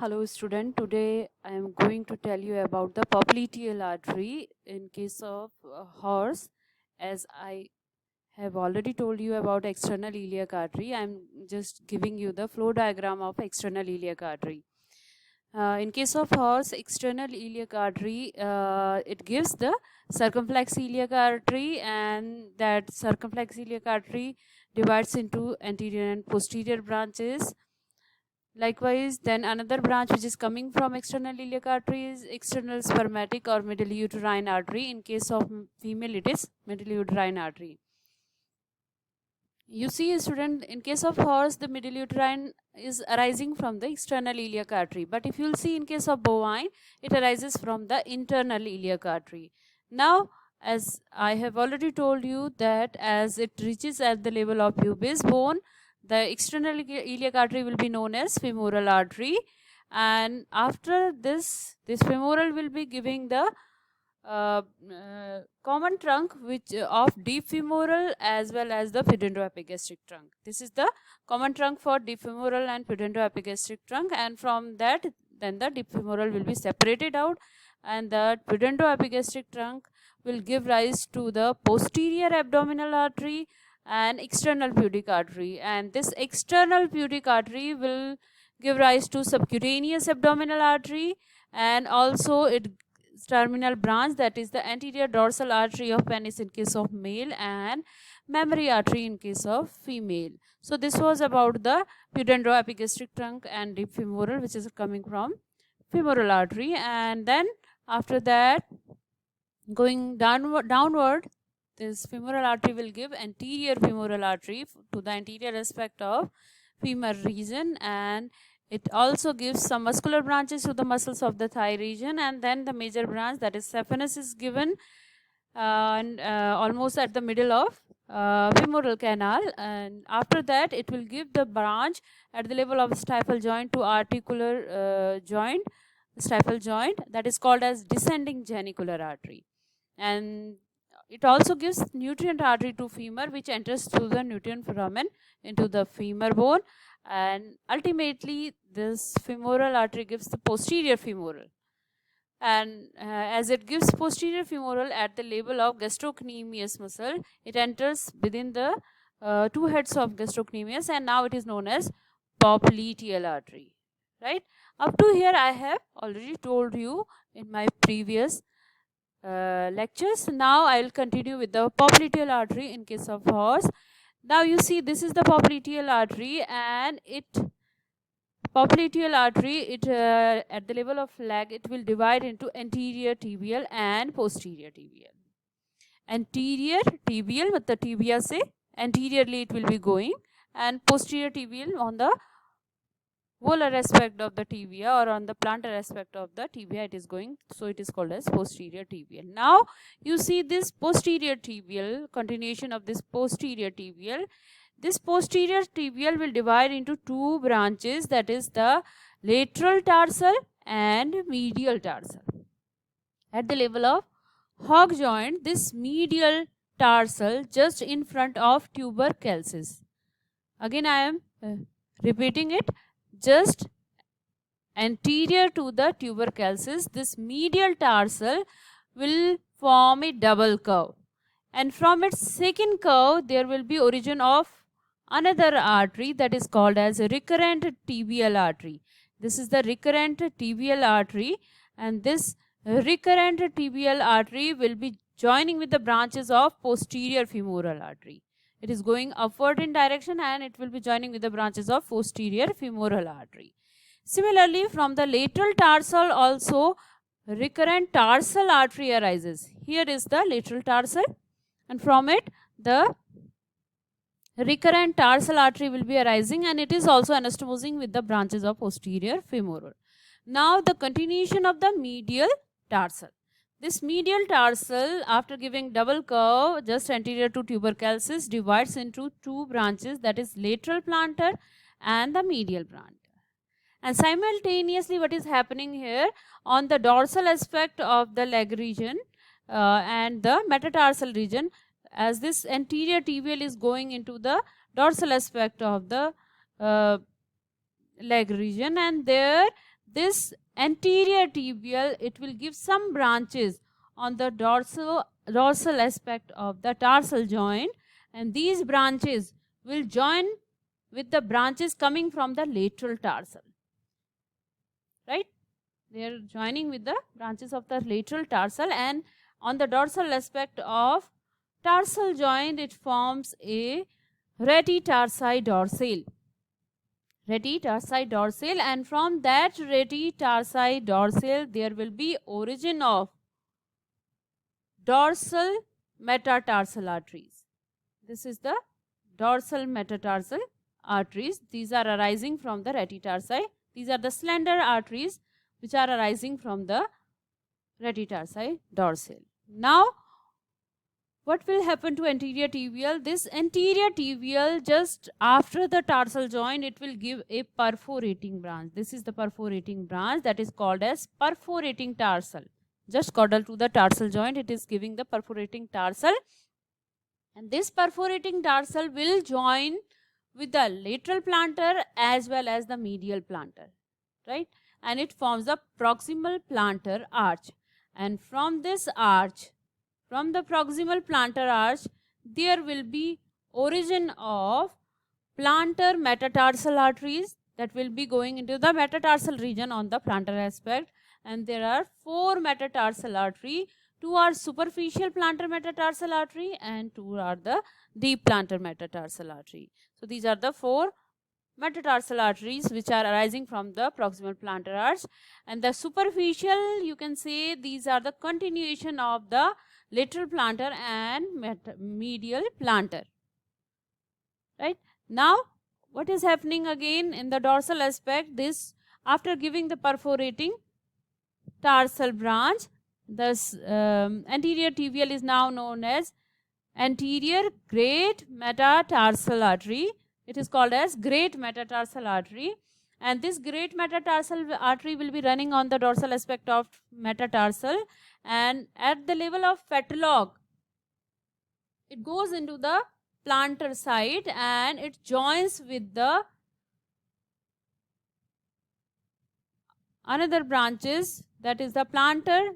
Hello student, today I am going to tell you about the popliteal artery in case of horse. As I have already told you about external iliac artery, I am just giving you the flow diagram of external iliac artery. In case of horse, external iliac artery, it gives the circumflex iliac artery, and that circumflex iliac artery divides into anterior and posterior branches. Likewise, then another branch which is coming from external iliac artery is external spermatic or middle uterine artery. In case of female, it is middle uterine artery. You see, student, in case of horse, the middle uterine is arising from the external iliac artery. But if you'll see in case of bovine, it arises from the internal iliac artery. Now, as I have already told you that as it reaches at the level of pubis bone, the external iliac artery will be known as femoral artery, and after this femoral will be giving the common trunk which of deep femoral as well as the pudendoepigastric trunk. This is the common trunk for deep femoral and pudendoepigastric trunk, and from that then the deep femoral will be separated out, and the pudendoepigastric trunk will give rise to the posterior abdominal artery and external pudic artery, and this external pudic artery will give rise to subcutaneous abdominal artery, and also its terminal branch, that is the anterior dorsal artery of penis in case of male and mammary artery in case of female. So this was about the pudendoepigastric trunk and deep femoral, which is coming from femoral artery. And then after that, going downward, this femoral artery will give anterior femoral artery to the anterior aspect of femur region, and it also gives some muscular branches to the muscles of the thigh region, and then the major branch, that is saphenous, is given almost at the middle of femoral canal, and after that it will give the branch at the level of stifle joint to articular joint, stifle joint, that is called as descending genicular artery. And it also gives nutrient artery to femur, which enters through the nutrient foramen into the femur bone, and ultimately this femoral artery gives the posterior femoral, and as it gives posterior femoral at the level of gastrocnemius muscle, it enters within the two heads of gastrocnemius, and now it is known as popliteal artery, right? Up to here I have already told you in my previous lectures. Now I will continue with the popliteal artery in case of horse. Now you see, this is the popliteal artery, and popliteal artery, it at the level of leg, it will divide into anterior tibial and posterior tibial. Anterior tibial, with the tibia se anteriorly it will be going, and posterior tibial on the volar aspect of the tibia or on the plantar aspect of the tibia it is going, so it is called as posterior tibial. Now you see this posterior tibial, continuation of this posterior tibial. This posterior tibial will divide into two branches, that is the lateral tarsal and medial tarsal. At the level of hog joint, this medial tarsal just in front of tubercles. Again I am repeating it, just anterior to the tubercles, this medial tarsal will form a double curve, and from its second curve there will be origin of another artery, that is called as a recurrent tibial artery. This is the recurrent tibial artery, and this recurrent tibial artery will be joining with the branches of posterior femoral artery. It is going upward in direction, and it will be joining with the branches of posterior femoral artery. Similarly, from the lateral tarsal also recurrent tarsal artery arises. Here is the lateral tarsal, and from it the recurrent tarsal artery will be arising, and it is also anastomosing with the branches of posterior femoral. Now the continuation of the medial tarsal. This medial tarsal, after giving double curve just anterior to tubercles, divides into two branches, that is lateral plantar and the medial plantar. And simultaneously what is happening here, on the dorsal aspect of the leg region and the metatarsal region, as this anterior tibial is going into the dorsal aspect of the leg region, and there this anterior tibial, it will give some branches on the dorsal aspect of the tarsal joint, and these branches will join with the branches coming from the lateral tarsal, right? They are joining with the branches of the lateral tarsal, and on the dorsal aspect of tarsal joint it forms a retitarsi dorsal, and from that retitarsi dorsal there will be origin of dorsal metatarsal arteries. This is the dorsal metatarsal arteries. These are arising from the retitarsi. These are the slender arteries which are arising from the retitarsi dorsal. Now, what will happen to anterior tibial? This anterior tibial, just after the tarsal joint, it will give a perforating branch. This is the perforating branch that is called as perforating tarsal. Just caudal to the tarsal joint, it is giving the perforating tarsal. And this perforating tarsal will join with the lateral plantar as well as the medial plantar, right? And it forms the proximal plantar arch. And from this arch, from the proximal plantar arch, there will be origin of plantar metatarsal arteries that will be going into the metatarsal region on the plantar aspect. And there are 4 metatarsal artery. 2 are superficial plantar metatarsal artery and 2 are the deep plantar metatarsal artery. So these are the 4 metatarsal arteries which are arising from the proximal plantar arch. And the superficial, you can say, these are the continuation of the lateral plantar and medial plantar, right? Now, what is happening again in the dorsal aspect? This, after giving the perforating tarsal branch, this anterior tibial is now known as anterior great metatarsal artery. It is called as great metatarsal artery, and this great metatarsal artery will be running on the dorsal aspect of metatarsal, and at the level of fetlock it goes into the plantar side and it joins with the another branches, that is the plantar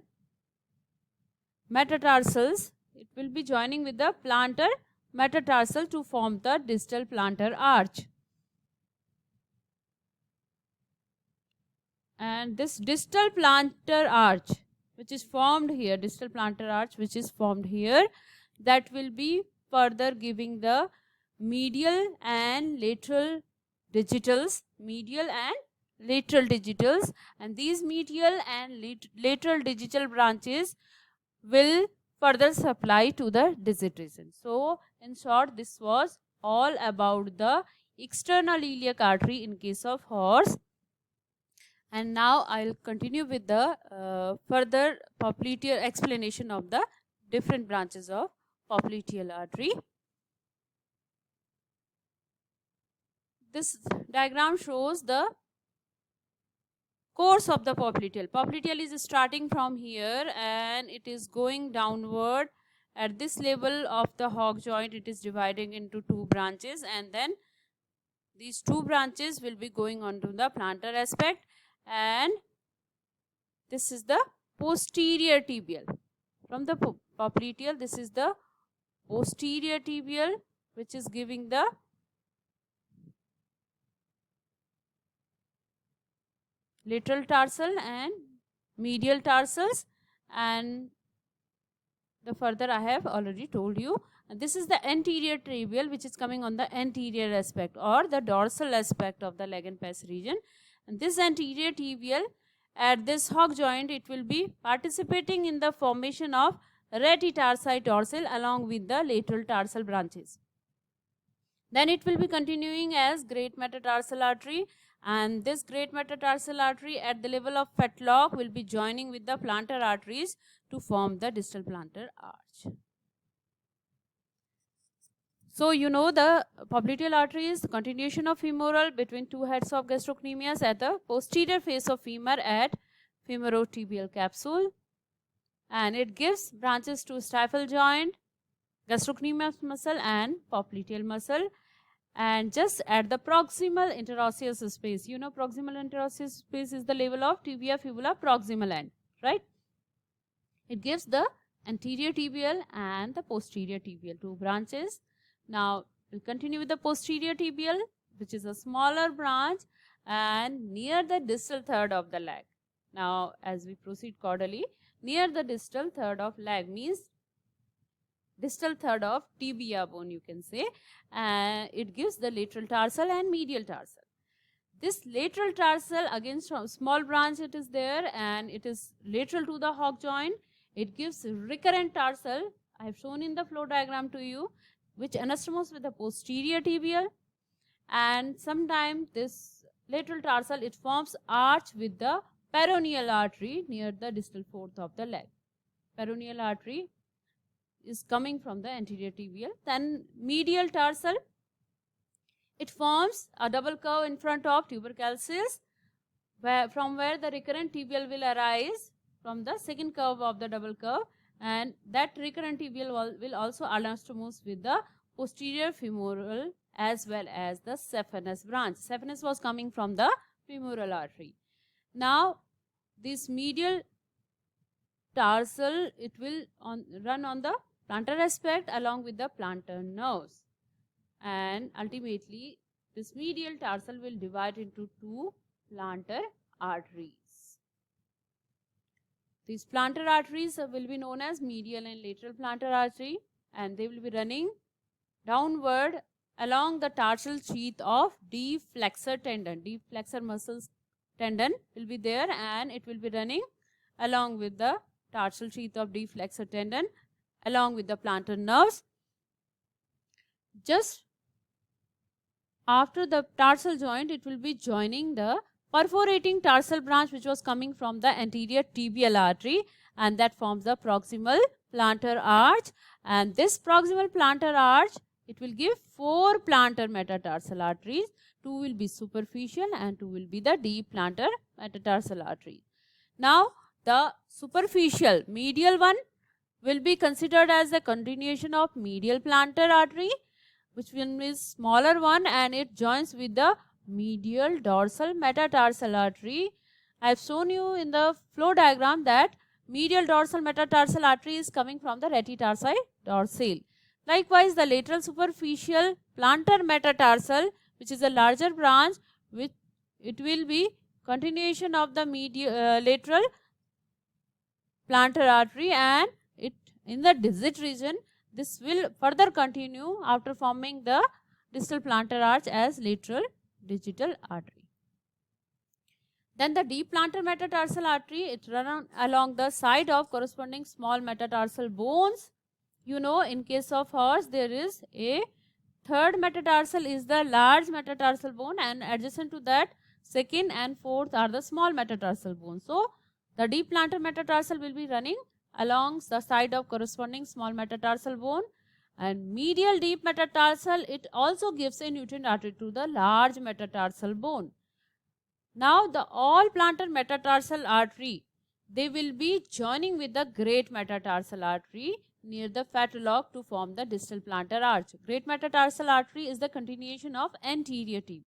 metatarsals. It will be joining with the plantar metatarsal to form the distal plantar arch. And this distal plantar arch which is formed here, distal plantar arch which is formed here, that will be further giving the medial and lateral digitals, and these medial and lateral digital branches will further supply to the digit region. So, in short, this was all about the external iliac artery in case of horse. And now I will continue with the further popliteal explanation of the different branches of popliteal artery. This diagram shows the course of the popliteal. Popliteal is starting from here and it is going downward. At this level of the hock joint, it is dividing into 2 branches, and then these 2 branches will be going on to the plantar aspect, and this is the posterior tibial. From the popliteal, this is the posterior tibial which is giving the lateral tarsal and medial tarsals, and the further I have already told you. And this is the anterior tibial which is coming on the anterior aspect or the dorsal aspect of the leg and pes region. And this anterior tibial, at this hock joint, it will be participating in the formation of retitarsi dorsal along with the lateral tarsal branches. Then it will be continuing as great metatarsal artery, and this great metatarsal artery at the level of fetlock will be joining with the plantar arteries to form the distal plantar arch. So, you know, the popliteal artery is the continuation of femoral between 2 heads of gastrocnemius at the posterior face of femur at femorotibial capsule, and it gives branches to stifle joint, gastrocnemius muscle and popliteal muscle. and just at the proximal interosseous space. You know, proximal interosseous space is the level of tibia fibula proximal end, right? It gives the anterior tibial and the posterior tibial, two branches. Now we'll continue with the posterior tibial, which is a smaller branch and near the distal third of the leg. Now as we proceed caudally, near the distal third of leg means distal third of tibia bone, you can say, and it gives the lateral tarsal and medial tarsal. This lateral tarsal, again small branch it is there, and it is lateral to the hock joint. It gives recurrent tarsal. I have shown in the flow diagram to you, which anastomose with the posterior tibial, and sometimes this lateral tarsal, it forms arch with the peroneal artery near the distal fourth of the leg. Peroneal artery is coming from the anterior tibial. Then medial tarsal, it forms a double curve in front of tubercles, from where the recurrent tibial will arise from the second curve of the double curve, and that recurrent tibial will also anastomose with the posterior femoral as well as the saphenous branch. Saphenous was coming from the femoral artery. Now this medial tarsal, it will run on the plantar aspect along with the plantar nerves, and ultimately this medial tarsal will divide into two plantar arteries. These plantar arteries will be known as medial and lateral plantar artery, and they will be running downward along the tarsal sheath of deep flexor tendon. Deep flexor muscles tendon will be there, and it will be running along with the tarsal sheath of deep flexor tendon along with the plantar nerves. Just after the tarsal joint, it will be joining the perforating tarsal branch which was coming from the anterior tibial artery, and that forms the proximal plantar arch. And this proximal plantar arch, it will give 4 plantar metatarsal arteries. 2 will be superficial and 2 will be the deep plantar metatarsal artery. Now the superficial medial one will be considered as a continuation of medial plantar artery, which one is smaller one, and it joins with the medial dorsal metatarsal artery. I have shown you in the flow diagram that medial dorsal metatarsal artery is coming from the rete tarsi dorsale. Likewise, the lateral superficial plantar metatarsal, which is a larger branch, which it will be continuation of the lateral plantar artery, and it in the digit region, this will further continue after forming the distal plantar arch as lateral digital artery. Then the deep plantar metatarsal artery, it runs along the side of corresponding small metatarsal bones. You know, in case of horse, there is a third metatarsal is the large metatarsal bone, and adjacent to that, second and fourth are the small metatarsal bones. So the deep plantar metatarsal will be running along the side of corresponding small metatarsal bone, and medial deep metatarsal, it also gives a nutrient artery to the large metatarsal bone. Now the all plantar metatarsal artery, they will be joining with the great metatarsal artery near the fetlock to form the distal plantar arch. Great metatarsal artery is the continuation of anterior tibia.